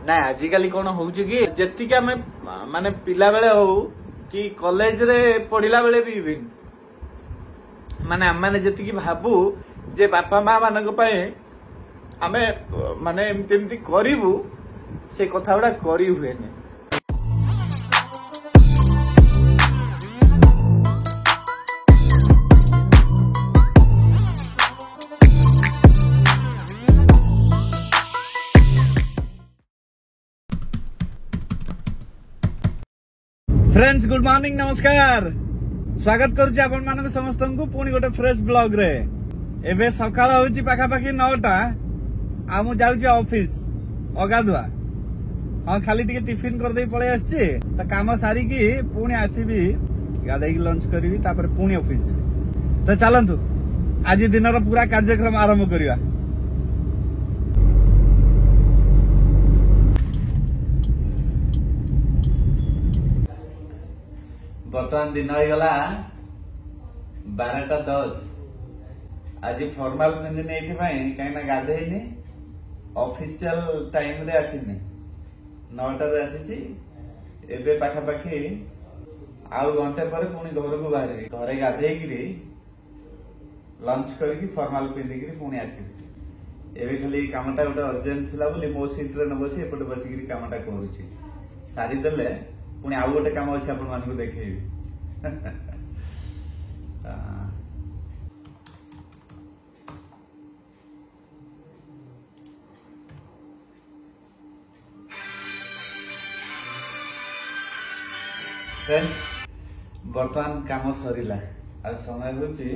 ना आजिकल कौन हो जी आम माने पिला बेले हो कि कॉलेज रे पढ़िला बेले भी इवन माने आम मैंने जी भाबू जे बापा माँ मान आमे माने एमती करू से कथा गुड़ा करी हुए नहीं। फ्रेंड्स गुड मॉर्निंग नमस्कार स्वागत करुच्ची आपण मान समस्त को पुणी गोटे फ्रेश ब्लॉग रे। एबे सकाळ होची पाखापाखि 9टा आ मु जाउची ऑफिस अगाधुआ हाँ खाली टिके टिफिन कर दे पळे आछी त काम सारी की पुणी आसीबी गाधै की लंच करबी तापर पुणी ऑफिस जेबी। तो चलंतु आज दिन रो पूरा कार्यक्रम आरंभ करिवा। बर्तमान दिन हो गला 12:10 आज फॉर्मल पिंधि कहीं गाधेनी ऑफिशियल टाइम रे आसीनी 9टा रे आसी एबे पाखापाखि आउ घंटे पर पुणी घर को बाहर घरे गाधेकी लंच करके फॉर्मल पिंधिकी पुणी आसबि। एबे खाली कामटा गोटे अर्जेंट थिला बोली मो सीट रे न बसी एपटे बसिकी कामटा करूची सारी देले पुणी आउ गोटे काम अच्छे आपण मान देखेबी। फ्रेंड्स बर्तमान काम सरीला आ समय होची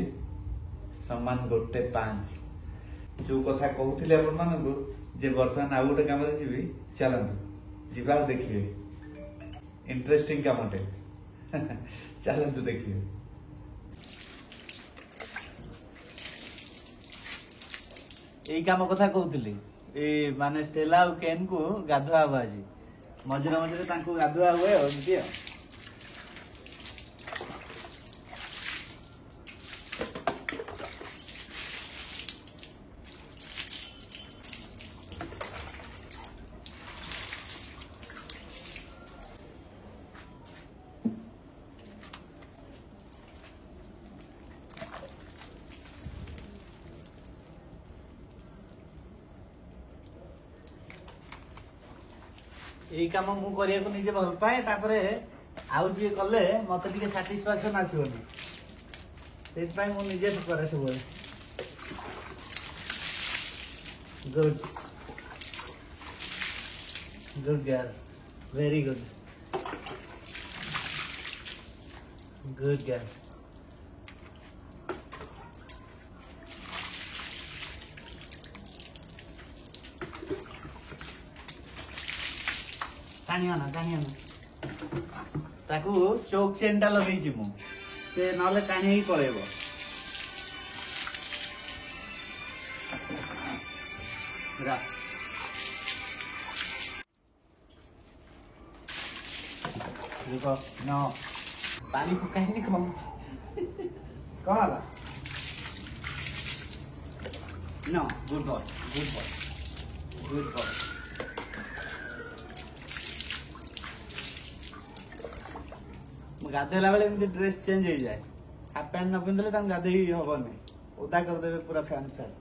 सम्मान 1:05 जो कथा कहूथिले आपण मानकु जे बर्तमान आउ गोटे काम रे जीवी चलंतु जीवा देखिए इंटरेस्टिंग कामटे चलते देखिए। यही काम कथा कहूली माने स्टेला और केन को गाधुआ हवा आज मझे मझे गाधुआ हुए एमती यही कम मुझे निजे भल पाए आउ जी कले मत टे साटिस्फैक्शन आसोनी से मुझे करे सब good good girl very good good girl. टाणी ताकू चौक चेन टा लगे से ना टाणी ही पड़ेब देख न पानी पकाई कम कौन न good boy good boy good boy. गाधेला बेले ड्रेस चेंज हो जाए हाफ पैंट न पिंधले गाधे हबनी ओदा करदे पूरा fan side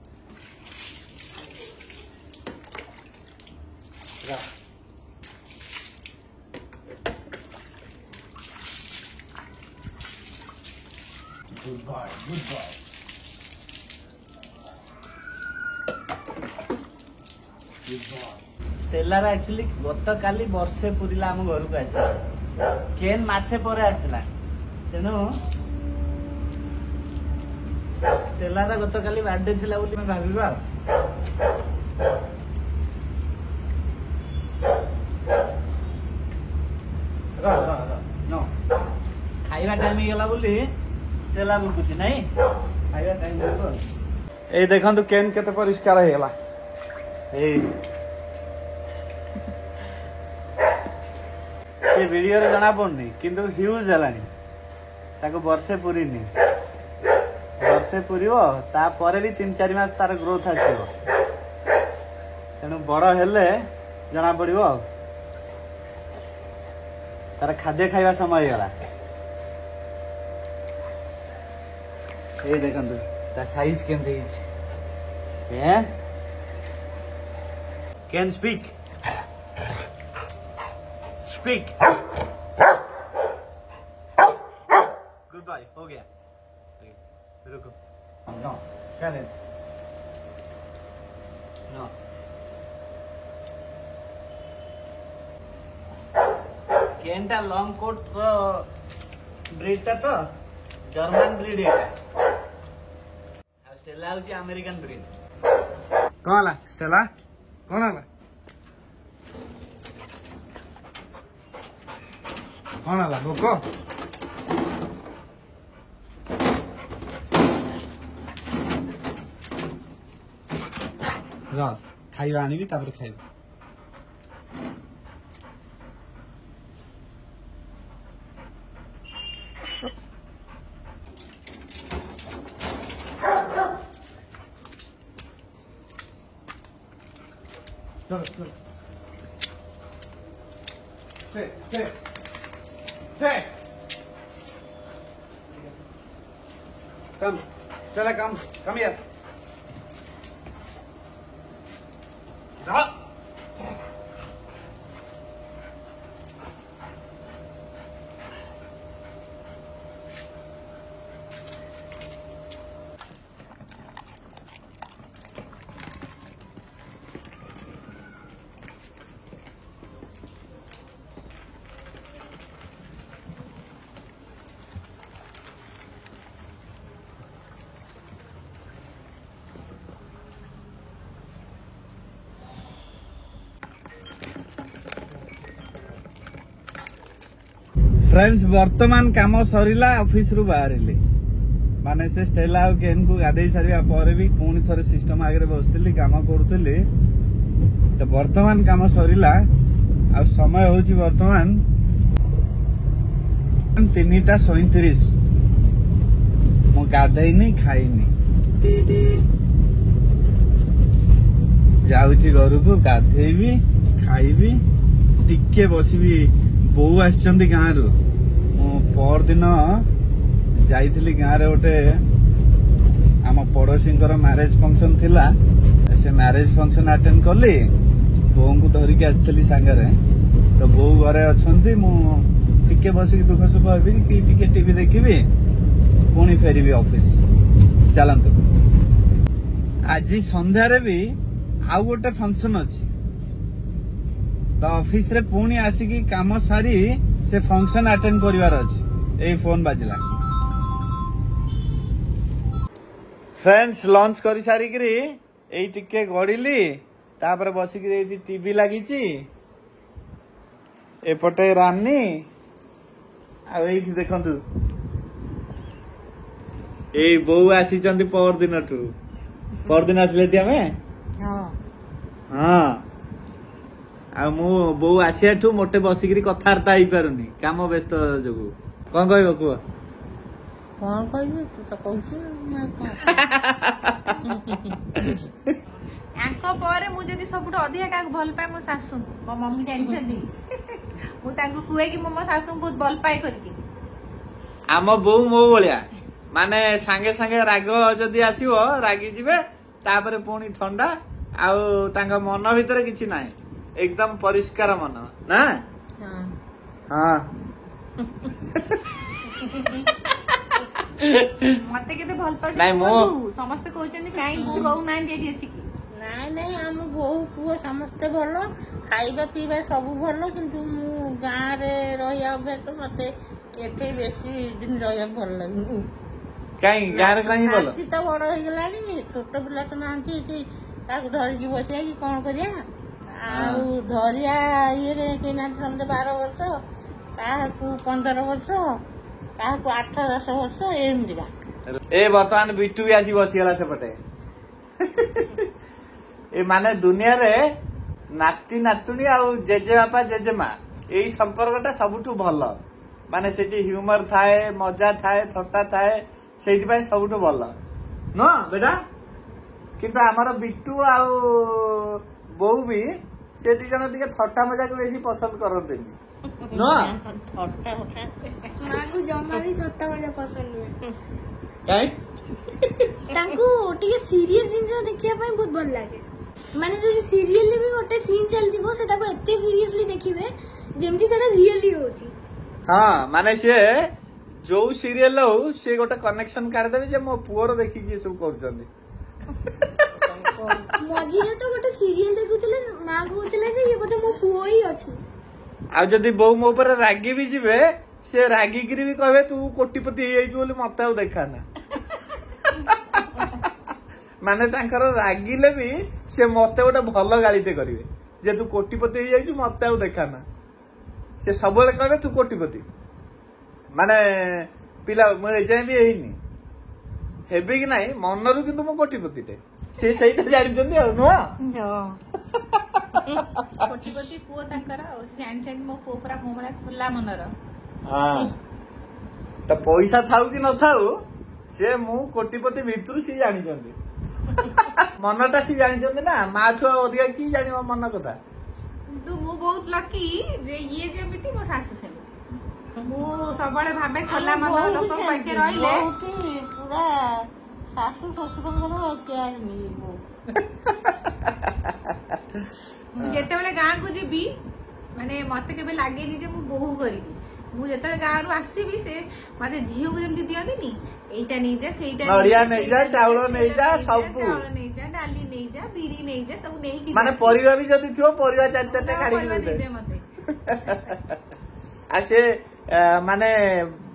good boy good boy good boy. स्टेलार एक्चुअली गत काली वर्षे पूरीला आम घर को आसी केन मासे पर आसला तेणु स्टेलार गत काली बर्थडे थिला बोली मैं भाबिबा नो खाइबा टाइम ही गला बोली स्टेला बुकुची नहीं खाइबा टाइम हो ए देखंतु केन केते परिष्कार हे गला ए ये वीडियो रे जना पड़नी किंतु ह्यूज हलानी ताको वर्षे पूरीनी वर्षे पूरीबो तापर भी 3-4 मास तार ग्रोथ आसीबो तेणु बड़ हेले जना पड़ो तार खाद्य खाଇବା समय ହେଇଗଲା ए देखंतु ता साइज केमते हिच कैन स्पीक गुड बाय हो गया रुको नो चल नो केनटा लॉन्ग कोट ब्रीड टा तो जर्मन ब्रीड है स्टेला होची अमेरिकन ब्रीड कौन ला स्टेला कौन ला कौन ला रुको रा खाइबा आनिबी तापर खाइबा चलो come Stella come here friends वर्तमान काम सरीला ऑफिस रु बाहर माने से स्टेला केन को गाधे सारिया पर भी पुणी थरे सिस्टम आगे बसती काम करूली तो वर्तमान काम सरीला आ समय होची वर्तमान 3:37 मु गाधेनी खाइनी जाऊची घर को गाधेबी खाइबी टिके बसबी बो आछंती गाँ रु पर दिन जाइथिली गाँ रे गोटे आम पड़ोसी मैरेज फंक्शन थिला से मैरेज फंक्शन अटेंड कली बो को धरिकी आसली सांगरे तो बो घरे अच्छी मुझे बसिक दुख सुख हेबी कि टिके टीवी देखी पुणी फेरबी ऑफिस चलतु आज संध्यारे भी आउ गोटे फंक्शन अच्छी तो ऑफिस रे पुणी आसिकी काम सारी से फंक्शन अटेंड करिवार अछि ए फोन बाजिला फ्रेंड्स लंच करि सारी करी एई टिके गडिली तापर बसी करी एई टीवी लागिची एपटे रानी आ एठी देखंतु एई बौ आसी चंदी पर दिन आसले ती हमें हां हां आ मु बो आसिया ठू मोटे बसिकरी कथार्ता हो पारुनी काम व्यस्त जो कौन कह कुह कौन कहबे तू तो कहछु आंको पर मु जदी सबुठ अधिक का भल पाए मो सासु मो मम्मी जानि छथि मु तांको कुए कि मो सासु बहुत भल पाए करके आम बो मो भलिया माने संगे संगे राग जदी आसीबो रागी जिवे तापर पुणी ठंडा आउ तांका मन भीतर किछि नाही एकदम परिष्कार मन ना हाँ मते केते भल पाउ नाही मो समस्त कहउछन काई मो रहउ ना जेडी आसी ନାଇଁ ନାଇଁ ଆମ ବୋଉ ପୁଅ ସମସ୍ତେ ଭଲ ଖାଇବା ପିଇବା ସବୁ ଭଲ କିନ୍ତୁ ମୁଁ ଗାଁରେ ରହିବା ଅଭ୍ୟାସ ମତେ ଏଠି ବେଶୀ ଦିନ ରହିବାକୁ ଭଲ ଲାଗୁନି କାଇଁ ଗାଁରେ କାହିଁ ଭଲ ନାତି ତ ବଡ ହେଇଗଲାଣି ଛୋଟ ପିଲା ତ ନାହାନ୍ତି ଏଠି ତାକୁ ଧରିକି ବସିବା କି କଣ କରିବା ଆଉ ଧରିବା ଇଏରେ କେହି ନାହାନ୍ତି ସମସ୍ତେ 12 ବର୍ଷ କାହାକୁ 15 ବର୍ଷ କାହାକୁ 8-10 ବର୍ଷ ଏମିତିକା ए बर्तमान बिट्टू भी आसी बसीगला सेपटे ए माने दुनिया रे नाती नातुणी आ जेजे बापा जेजेमा यही संपर्कटा सबुठु भल माने सेठी ह्यूमर थाए मजा थाए थट्टा थाए सेठी पई सबुठु भल न बेटा किंतु हमर बिट्टू आ बोउ भी ସେ ଦି ଜଣ ଟିକେ ଥଟ୍ଟା ମଜାକୁ ବେଶୀ ପସନ୍ଦ କରନ୍ତିନି ନୁହଁ? ମାଙ୍କୁ ଜମା ବି ଥଟ୍ଟା ମଜା ପସନ୍ଦ ନୁହେଁ। କାଇଁ ତାଙ୍କୁ ଟିକେ ସିରିୟସ୍ ଜିନିଷ ଦେଖିବା ପାଇଁ ବହୁତ ଭଲ ଲାଗେ। ମାନେ ଯଦି ସିରିଏଲରେ ବି ଗୋଟେ ସିନ୍ ଚାଲିଥିବ ସେ ତାକୁ ଏତେ ସିରିୟସଲି ଦେଖିବେ ଯେମିତି ସେଟା ରିଏଲି ହଉଛି। ହଁ ମାନେ ସିଏ ଯୋଉ ସିରିଏଲ ହଉ ସିଏ ଗୋଟେ କନେକ୍ସନ କାଢିଦେବେ ଯେ ମୋ ପୁଅର ଦେଖିକି ଏ ସବୁ କରୁଛନ୍ତି। ମଝିରେ ତ ଗୋଟେ ସିରିଏଲ ଦେଖୁଥିଲେ ମା କହୁଥିଲେ ଯେ ଇଏ ବୋଧେ ମୋ ପୁଅ ହିଁ ଅଛି। ଆଉ ଯଦି ବୋଉ ମୋ ଉପରେ ରାଗି ବି ଯିବେ ସେ ରାଗିକିରି ବି କହିବେ ତୁ କୋଟିପତି ହେଇଯାଇଛୁ ବୋଲି ମତେ ଆଉ ଦେଖାନା। ମାନେ ତାଙ୍କର ରାଗିଲେ ବି ସେ ମତେ ଗୋଟେ ଭଲ ଗାଳିଟେ କରିବେ ଯେ ତୁ କୋଟିପତି ହେଇଯାଇଛୁ ମତେ ଆଉ ଦେଖାନା। ସେ ସବୁବେଳେ କହିବେ ତୁ କୋଟିପତି। ମାନେ ପିଲା ମୁଁ ଏଯାଏଁ ବି ହେଇନି ହେବି କି ନାହିଁ ମନରୁ କିନ୍ତୁ ମୁଁ କୋଟିପତିଟେ। ସେ ସେଇଟା ଜାଣିଛନ୍ତି ଆଉ ନୁହଁ? କୋଟିପତି ପୁଅ ତାଙ୍କର ଆଉ ସେ ଜାଣିଛନ୍ତି ମୋ ପୁଅ ପୁରା ମୋ ଭଳିଆ ଖୋଲା ମନର। ହଁ ତ ପଇସା ଥାଉ କି ନଥାଉ ସେ ମୁଁ କୋଟିପତି ଭିତରୁ ସିଏ ଜାଣିଛନ୍ତି। ମନଟା ସିଏ ଜାଣିଛନ୍ତି ନା ମା ଠୁ ଅଧିକା କି ଜାଣିବ ମନ କଥା। କିନ୍ତୁ ମୁଁ ବହୁତ ଲକି ଯେ ଇଏ ଯେମିତି ମୋ ଶାଶୁ ସେମିତି। ମୁଁ ସବୁବେଳେ ଭାବେ ଖୋଲା ମନ ଲୋକଙ୍କ ପାଖେ ରହିଲେ ପୁରା ଶାଶୁ ଶ୍ୱଶୁରଙ୍କର କେୟାର ନିଏ ବୋଉ। ମୁଁ ଯେତେବେଳେ ଗାଁକୁ ଯିବି ମାନେ ମତେ କେବେ ଲାଗେନି ଯେ ମୁଁ ବୋହୂ କରିବି। ମୁଁ ଯେତେବେଳେ ଗାଁରୁ ଆସିବି ସେ ମତେ ଝିଅକୁ ଯେମିତି ଦିଅନ୍ତିନି ଏଇଟା ନେଇଯା ସେଇଟା ନଡିଆ ନେଇଯା ଚାଉଳ ନେଇଯା ସବୁ ଚାଉଳ ନେଇଯା ଡାଲି ନେଇଯା ବିରି ନେଇଯା ସବୁ ନେଇକି ମାନେ ପରିବା ବି ଯଦି ଥିବ ପରିବା ଚାରି ଚାରିଟା କାଢିକି ପରିବା ଦେଇଦେବେ। ଦେଇଦେ ମତେ। ଆଉ ସେ ମାନେ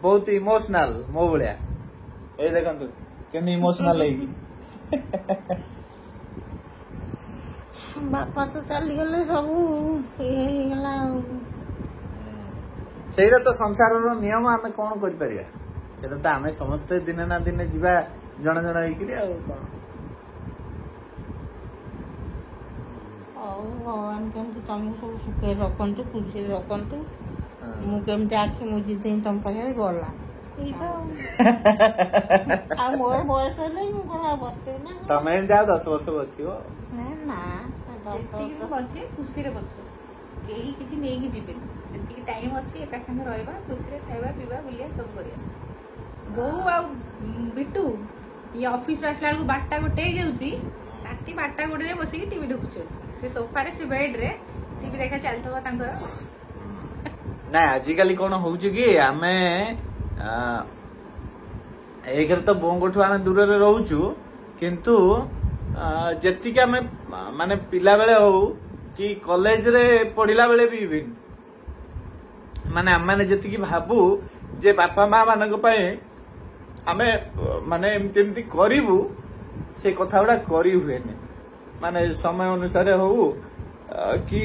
ବହୁତ ଇମୋସନାଲ ମୋ ଭଳିଆ। ଏଇ ଦେଖନ୍ତୁ କେମିତି ଇମୋସନାଲ ହେଇକି। ବାପା ତ ଚାଲିଗଲେ ସବୁ ହେଇଗଲା ଆଉ। ସେଇଟା ତ ସଂସାରର ନିୟମ ଆମେ କଣ କରିପାରିବା। ସେଇଟା ତ ଆମେ ସମସ୍ତେ ଦିନେ ନା ଦିନେ ଯିବା ଜଣ ଜଣ ହେଇକିରି ଆଉ କଣ। ହଉ ଭଗବାନ କେମିତି ତମକୁ ସବୁ ସୁଖରେ ରଖନ୍ତୁ ଖୁସିରେ ରଖନ୍ତୁ। ମୁଁ କେମିତି ଆଖି ମୁଜି ଦେଇ ତମ ପାଖରେ ଗଲା ଆଉ ମୋର ବୟସ ହେଲେ ମୁଁ କଣ ଆଉ ବସିବି ନା। ତମେ ଏମିତି ଆଉ 10 ବର୍ଷ ବଞ୍ଚିବ। ନା ଯେତିକି ବି ବଞ୍ଚେ ଖୁସିରେ ବଞ୍ଚୁ କେହି କିଛି ନେଇକି ଯିବେନି। ଯେତିକି ଟାଇମ ଅଛି ଏକା ସାଙ୍ଗେ ରହିବା ଖୁସିରେ ଖାଇବା ପିଇବା ବୁଲିବା ସବୁ କରିବା। ବୋଉ ଆଉ ବିଟୁ ଇଏ ଅଫିସରୁ ଆସିଲା ବେଳକୁ 12ଟା ଗୋଟେ ହେଇଯାଉଛି। ରାତି 12ଟା ଗୋଟେ ଯାଏ ବସିକି ଟିଭି ଦେଖୁଛନ୍ତି। ସେ ସୋଫାରେ ସେ ବେଡରେ ଟିଭି ଦେଖା ଚାଲିଥିବ ତାଙ୍କର। ନାଇଁ ଆଜିକାଲି କଣ ହଉଛି କି ଆମେ ଏକରେ ତ ବୋଉଙ୍କଠୁ ଆମେ ଦୂରରେ ରହୁଛୁ କିନ୍ତୁ ଯେତିକି ଆମେ ମାନେ ପିଲା ବେଳେ ହଉ କି କଲେଜରେ ପଢିଲା ବେଳେ ବି ମାନେ ଆମେ ଯେତିକି ଭାବୁ ଯେ ବାପା ମା ମାନଙ୍କ ପାଇଁ ଆମେ ମାନେ ଏମିତି ଏମିତି କରିବୁ ସେ କଥା ଗୁଡା କରି ହୁଏନି। ମାନେ ସମୟ ଅନୁସାରେ ହଉ କି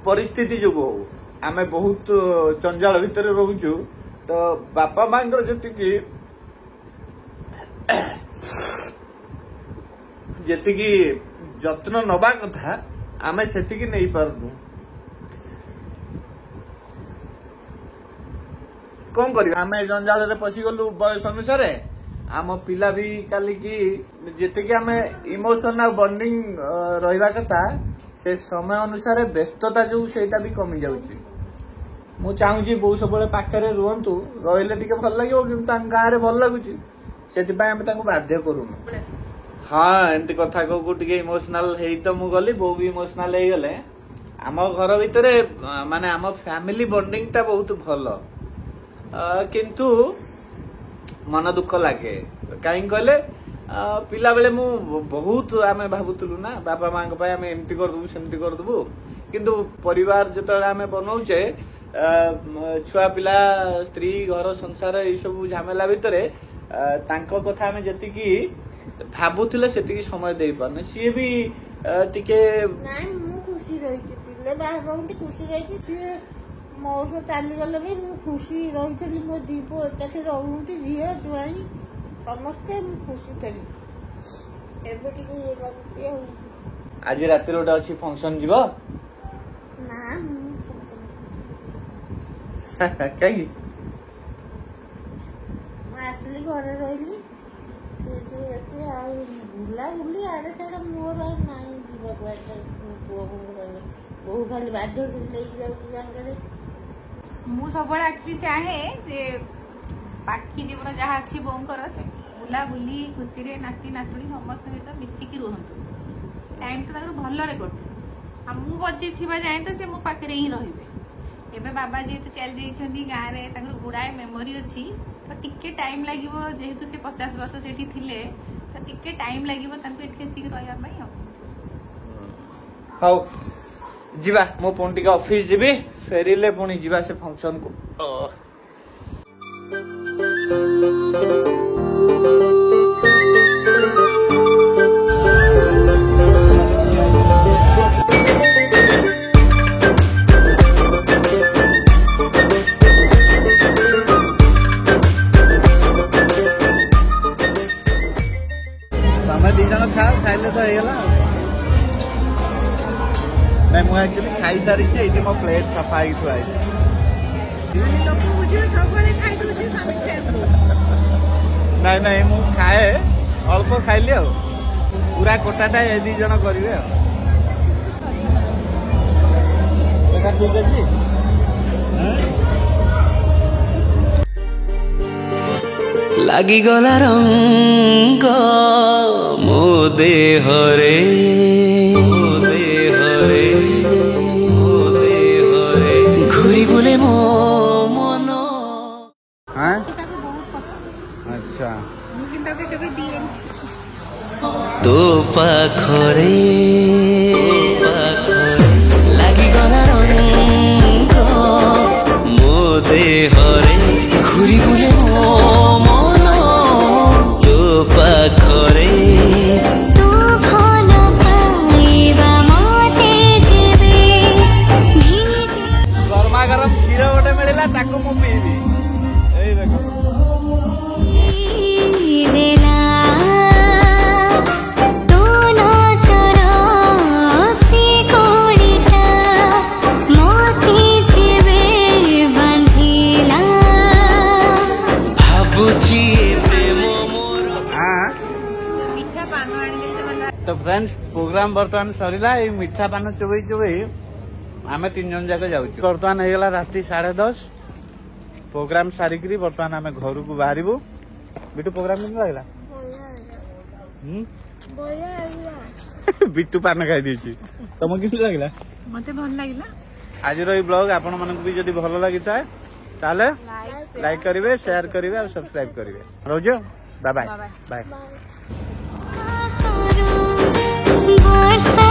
ପରିସ୍ଥିତି ଯୋଗୁ ହଉ ଆମେ ବହୁତ ଜଞ୍ଜାଳ ଭିତରେ ରହୁଛୁ। ତ ବାପା ମାଙ୍କର ଯେତିକି ଯତ୍ନ ନବା କଥା ଆମେ ସେତିକି ନେଇପାରୁନୁ। କଣ କରିବା ଆମେ ଜଞ୍ଜାଳରେ ପଶିଗଲୁ ବୟସ ଅନୁସାରେ। ଆମ ପିଲା ବି କାଲିକି ଯେତିକି ଆମେ ଇମୋସନ ଆଉ ବଣ୍ଡିଙ୍ଗ ରହିବା କଥା ସେ ସମୟ ଅନୁସାରେ ବ୍ୟସ୍ତତା ଯୋଉ ସେଇଟା ବି କମି ଯାଉଛି। ମୁଁ ଚାହୁଁଛି ବୋଉ ସବୁବେଳେ ପାଖରେ ରୁହନ୍ତୁ ରହିଲେ ଟିକେ ଭଲ ଲାଗିବ କିନ୍ତୁ ତାଙ୍କ ଗାଁରେ ଭଲ ଲାଗୁଛି ସେଥିପାଇଁ ଆମେ ତାଙ୍କୁ ବାଧ୍ୟ କରୁନୁ। ହଁ ଏମିତି କଥା କହୁ ଟିକେ ଇମୋସନାଲ ହେଇ ତ ମୁଁ ଗଲି ବୋଉ ବି ଇମୋସନାଲ ହେଇଗଲେ। ଆମ ଘର ଭିତରେ ମାନେ ଆମ ଫ୍ୟାମିଲି ବଣ୍ଡିଙ୍ଗ ଟା ବହୁତ ଭଲ କିନ୍ତୁ ମନ ଦୁଃଖ ଲାଗେ କାହିଁକି କହିଲେ ପିଲାବେଳେ ମୁଁ ବହୁତ ଆମେ ଭାବୁଥିଲୁ ନା ବାପା ମାଙ୍କ ପାଇଁ ଆମେ ଏମିତି କରିଦେବୁ ସେମିତି କରିଦେବୁ କିନ୍ତୁ ପରିବାର ଯେତେବେଳେ ଆମେ ବନଉଛେ ଛୁଆ ପିଲା ସ୍ତ୍ରୀ ଘର ସଂସାର ଏଇ ସବୁ ଝାମେଲା ଭିତରେ ତାଙ୍କ କଥା ଆମେ ଯେତିକି ଭାବୁଥିଲେ ସେତିକି ସମୟ ଦେଇପାରୁନେ। ସିଏ ବି ଟିକେ ନାଇଁ ମୁଁ ଖୁସି ରହିଛି ପିଲେ ବାହା ରହୁଛି ଖୁସି ରହିଛି। ସିଏ ମୋ ସହ ଚାଲିଗଲେ ବି ମୁଁ ଖୁସି ରହିଥିଲି। ମୋ ଦି ପୁଅ ଏକାଠି ରହୁନ୍ତି ଝିଅ ଜ୍ୱାଇଁ ସମସ୍ତେ ମୁଁ ଖୁସି ଥିଲି। ଏବେ ଟିକେ ଇଏ ଲାଗୁଛି ଆଉ। ଆଜି ରାତିରେ ଗୋଟେ ଅଛି ଫଙ୍କସନ ଯିବ ନା ମୁଁ କାହିଁକି ମୁଁ ଆସିଲି ଘରେ ରହିଲି ଅଛି ଆଉ ବୁଲା ବୁଲି ଆଡେ ସାଡେ ମୋର ନାହିଁ। ଯିବାକୁ ପୁଅ ବୋହୁ ଖାଲି ବାଧ୍ୟ ନେଇକି ଯାଉଛି ସାଙ୍ଗରେ। ମୁଁ ସବୁବେଳେ ଆକ୍ଚୁଆଲି ଚାହେଁ ଯେ ବାକି ଜୀବନ ଯାହା ଅଛି ବୋଉଙ୍କର ସେ ବୁଲାବୁଲି ଖୁସିରେ ନାତି ନାତୁଣୀ ସମସ୍ତଙ୍କ ସହିତ ମିଶିକି ରୁହନ୍ତୁ, ଟାଇମ୍ ତ ତାଙ୍କର ଭଲରେ କଟୁ। ଆଉ ମୁଁ ବଞ୍ଚିଥିବା ଯାଏଁ ତ ସେ ମୋ ପାଖରେ ହିଁ ରହିବେ। ଏବେ ବାବା ଯେହେତୁ ଚାଲି ଯାଇଛନ୍ତି ଗାଁରେ, ତାଙ୍କର ଗୁଡ଼ାଏ ମେମୋରି ଅଛି, ତ ଟିକେ ଟାଇମ୍ ଲାଗିବ, ଯେହେତୁ ସେ 50 ବର୍ଷ ସେଠି ଥିଲେ ତ ଟିକେ ଟାଇମ୍ ଲାଗିବ ତାଙ୍କୁ ଏଠି ଆସିକି ରହିବା ପାଇଁ। ଆଉ ହଉ ଯିବା, ମୁଁ ପୁଣି ଟିକେ ଅଫିସ ଯିବି, ଫେରିଲେ ପୁଣି ଯିବା ସେ ଫଙ୍କସନ କୁ। ତମେ ଦି ଜଣ ଖାଅ, ଖାଇଲେ ତ ହେଇଗଲା। ନାଇଁ ମୁଁ ଆକ୍ଚୁଆଲି ଖାଇସାରିଛି, ଏଇଠି ମୋ ପ୍ଲେଟ୍ ସଫା ହେଇକି ଥୁଆ ହେଇଛି। ଲୋକ ବୁଝିବେ ସବୁବେଳେ ଖାଇଦଉଛି ସ୍ୱାମୀ ଖାଇବାକୁ। ନାଇଁ ନାଇଁ ମୁଁ ଖାଏ, ଅଳ୍ପ ଖାଇଲି ଆଉ, ପୁରା କୋଟାଟା ଏ ଦି ଜଣ କରିବେ ଆଉ। ଏଟା ଠିକ ଅଛି। ଲାଗିଗଲା ରଙ୍ଗ ମୋ ଦେହରେ, ଘୁରି ବୁଲେ ମୋ ମନ। ତାକୁ ବହୁତ ପସନ୍ଦ, ଆଚ୍ଛା ମୁଁ କିନ୍ତୁ ତାକୁ କେବେ ଦିଏନି। ତୋ ପାଖରେ ଲାଗିଗଲା ରଙ୍ଗ ମୋ ଦେହରେ, ଘୁରି ବୁଲେ ମୋ ମନ ତୋ ପାଖରେ। ତୁ ଭଲ ପାଇବା ମତେ ଯେବେ ଭିଜି ଗରମା ଗରମ କ୍ଷୀର ଗୋଟେ ମିଳିଲା, ତାକୁ ମୁଁ ପିଇବି। ଏଇ ଦେଖ ଦେଲା ତୋ ନଜର ସେ କୋଡ଼ିଟା ମତେ ଯେବେ ବାନ୍ଧିଲା। ଭାବୁଛି ପ୍ରେମ ମୋର। ମିଠା ପାନ ଆଣିଲେ ସେମାନେ। ତ ଫ୍ରେଣ୍ଡସ୍, ପ୍ରୋଗ୍ରାମ ବର୍ତ୍ତମାନ ସରିଲା। ଏଇ ମିଠା ପାନ ଚୋବେଇ ଚୋବେଇ ଆମେ 3 ଜଣ ଯାକ ଯାଉଛୁ। ବର୍ତ୍ତମାନ ହେଇଗଲା ରାତି 10:30। ପ୍ରୋଗ୍ରାମ ସାରିକିରି ବର୍ତ୍ତମାନ ଆମେ ଘରକୁ ବାହାରିବୁ। ବିଟୁ ପ୍ରୋଗ୍ରାମ କେମିତି ଲାଗିଲା? ବିଟୁ ପାନ ଖାଇ ଦେଇଛି। ତମକୁ କେମିତି ଲାଗିଲା? ମତେ ଭଲ ଲାଗିଲା। ଆଜିର ଏଇ ବ୍ଲଗ ଆପଣ ମାନଙ୍କୁ ବି ଯଦି ଭଲ ଲାଗିଥାଏ ତାହେଲେ ଲାଇକ୍ କରିବେ, ସେୟାର କରିବେ ଆଉ ସବସ୍କ୍ରାଇବ କରିବେ। ରହୁଛୁ, ବାଏ ବାଏ ବାଏ। ବର୍ଷା